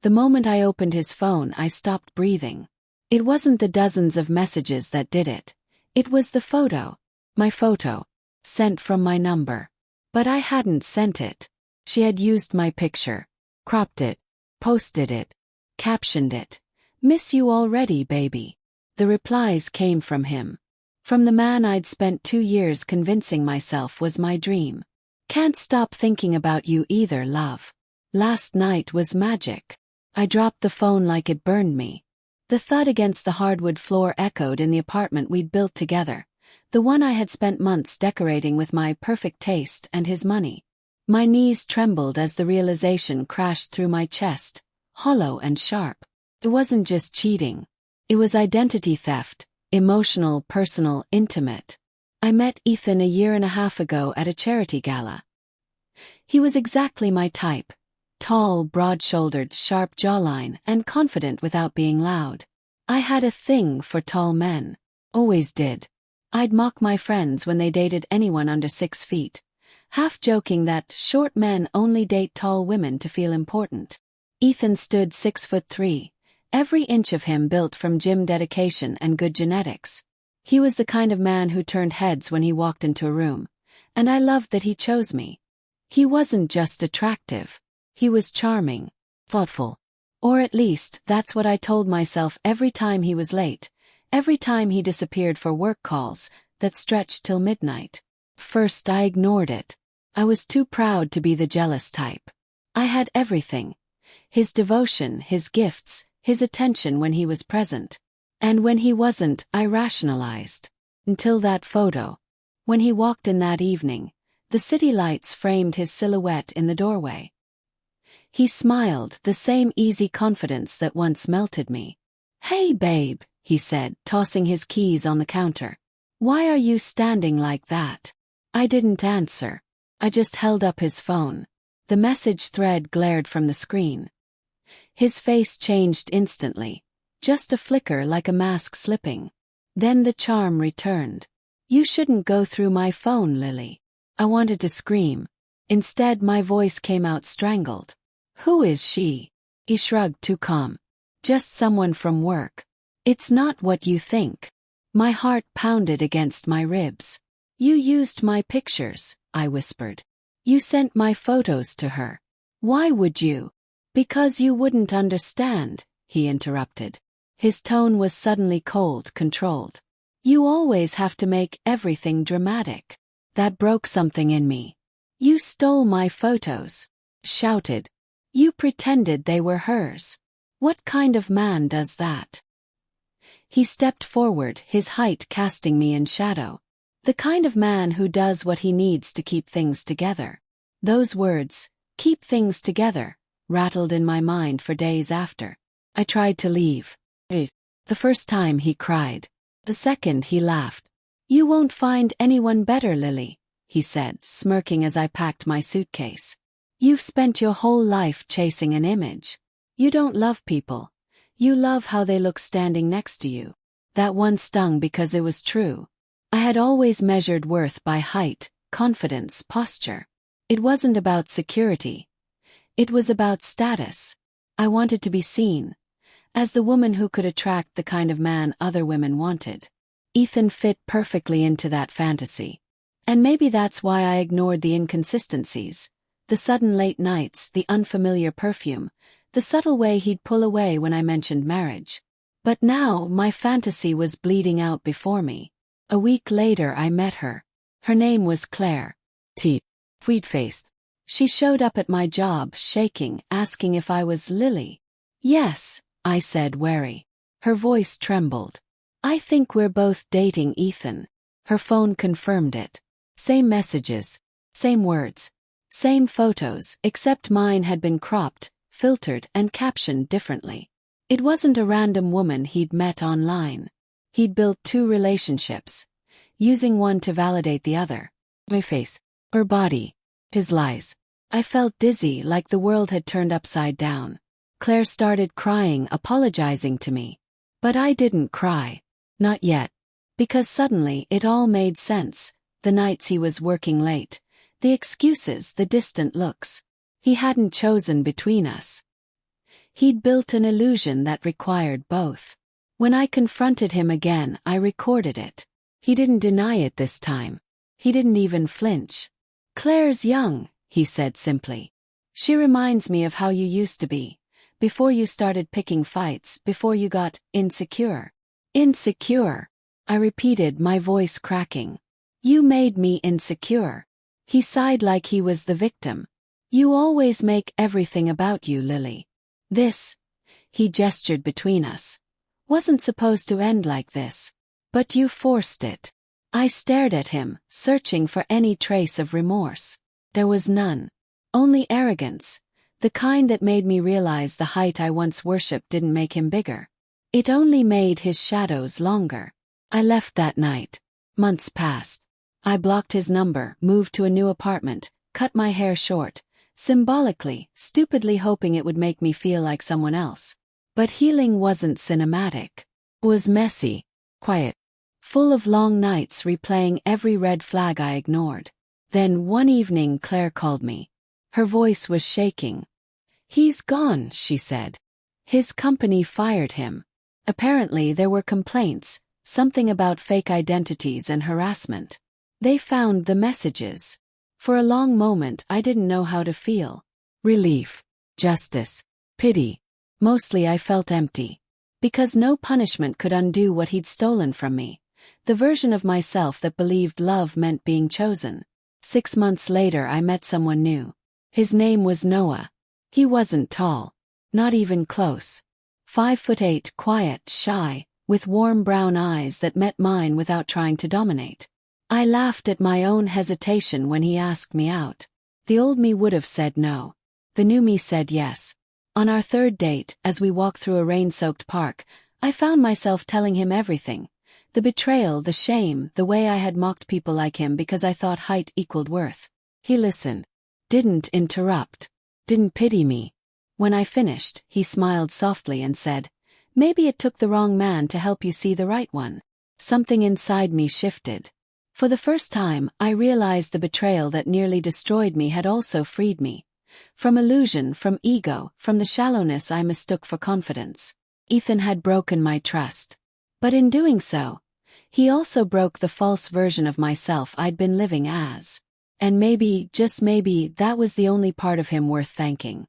The moment I opened his phone, I stopped breathing. It wasn't the dozens of messages that did it. It was the photo. My photo. Sent from my number. But I hadn't sent it. She had used my picture. Cropped it. Posted it. Captioned it. "Miss you already, baby." The replies came from him. From the man I'd spent 2 years convincing myself was my dream. "Can't stop thinking about you either, love. Last night was magic." I dropped the phone like it burned me. The thud against the hardwood floor echoed in the apartment we'd built together, the one I had spent months decorating with my perfect taste and his money. My knees trembled as the realization crashed through my chest, hollow and sharp. It wasn't just cheating. It was identity theft, emotional, personal, intimate. I met Ethan a year and a half ago at a charity gala. He was exactly my type. Tall, broad-shouldered, sharp jawline, and confident without being loud. I had a thing for tall men. Always did. I'd mock my friends when they dated anyone under 6 feet, half joking that short men only date tall women to feel important. Ethan stood 6'3", every inch of him built from gym dedication and good genetics. He was the kind of man who turned heads when he walked into a room, and I loved that he chose me. He wasn't just attractive. He was charming, thoughtful. Or at least, that's what I told myself every time he was late, every time he disappeared for work calls that stretched till midnight. First I ignored it. I was too proud to be the jealous type. I had everything. His devotion, his gifts, his attention when he was present. And when he wasn't, I rationalized. Until that photo. When he walked in that evening, the city lights framed his silhouette in the doorway. He smiled, the same easy confidence that once melted me. "Hey babe," he said, tossing his keys on the counter. "Why are you standing like that?" I didn't answer. I just held up his phone. The message thread glared from the screen. His face changed instantly, just a flicker like a mask slipping. Then the charm returned. "You shouldn't go through my phone, Lily." I wanted to scream. Instead, my voice came out strangled. "Who is she?" He shrugged, too calm. "Just someone from work." "It's not what you think." My heart pounded against my ribs. "You used my pictures," I whispered. "You sent my photos to her." "Why would you?" "Because you wouldn't understand," he interrupted. His tone was suddenly cold, controlled. "You always have to make everything dramatic." That broke something in me. "You stole my photos," shouted. "You pretended they were hers. What kind of man does that?" He stepped forward, his height casting me in shadow. "The kind of man who does what he needs to keep things together." Those words, "keep things together," rattled in my mind for days after. I tried to leave. The first time he cried. The second he laughed. "You won't find anyone better, Lily," he said, smirking as I packed my suitcase. "You've spent your whole life chasing an image. You don't love people. You love how they look standing next to you." That one stung because it was true. I had always measured worth by height, confidence, posture. It wasn't about security. It was about status. I wanted to be seen as the woman who could attract the kind of man other women wanted. Ethan fit perfectly into that fantasy. And maybe that's why I ignored the inconsistencies. The sudden late nights, the unfamiliar perfume, the subtle way he'd pull away when I mentioned marriage. But now, my fantasy was bleeding out before me. A week later I met her. Her name was Claire. Sweet-faced. She showed up at my job, shaking, asking if I was Lily. "Yes," I said, wary. Her voice trembled. "I think we're both dating Ethan." Her phone confirmed it. Same messages, same words, same photos, except mine had been cropped, filtered, and captioned differently. It wasn't a random woman he'd met online. He'd built 2 relationships, using one to validate the other. My face, her body, his lies. I felt dizzy, like the world had turned upside down. Claire started crying, apologizing to me. But I didn't cry. Not yet. Because suddenly it all made sense. The nights he was working late. The excuses, the distant looks. He hadn't chosen between us. He'd built an illusion that required both. When I confronted him again, I recorded it. He didn't deny it this time. He didn't even flinch. "Claire's young," he said simply. "She reminds me of how you used to be. Before you started picking fights, before you got insecure." "Insecure?" I repeated, my voice cracking. "You made me insecure." He sighed like he was the victim. "You always make everything about you, Lily. This," he gestured between us, "wasn't supposed to end like this. But you forced it." I stared at him, searching for any trace of remorse. There was none. Only arrogance, the kind that made me realize the height I once worshipped didn't make him bigger. It only made his shadows longer. I left that night. Months passed. I blocked his number, moved to a new apartment, cut my hair short, symbolically, stupidly hoping it would make me feel like someone else. But healing wasn't cinematic. It was messy, quiet, full of long nights replaying every red flag I ignored. Then one evening Claire called me. Her voice was shaking. "He's gone," she said. "His company fired him. Apparently there were complaints, something about fake identities and harassment. They found the messages." For a long moment I didn't know how to feel. Relief, justice, pity. Mostly I felt empty. Because no punishment could undo what he'd stolen from me. The version of myself that believed love meant being chosen. 6 months later I met someone new. His name was Noah. He wasn't tall. Not even close. 5'8", quiet, shy, with warm brown eyes that met mine without trying to dominate. I laughed at my own hesitation when he asked me out. The old me would have said no. The new me said yes. On our third date, as we walked through a rain-soaked park, I found myself telling him everything. The betrayal, the shame, the way I had mocked people like him because I thought height equaled worth. He listened. Didn't interrupt. Didn't pity me. When I finished, he smiled softly and said, "Maybe it took the wrong man to help you see the right one." Something inside me shifted. For the first time, I realized the betrayal that nearly destroyed me had also freed me. From illusion, from ego, from the shallowness I mistook for confidence. Ethan had broken my trust. But in doing so, he also broke the false version of myself I'd been living as. And maybe, just maybe, that was the only part of him worth thanking.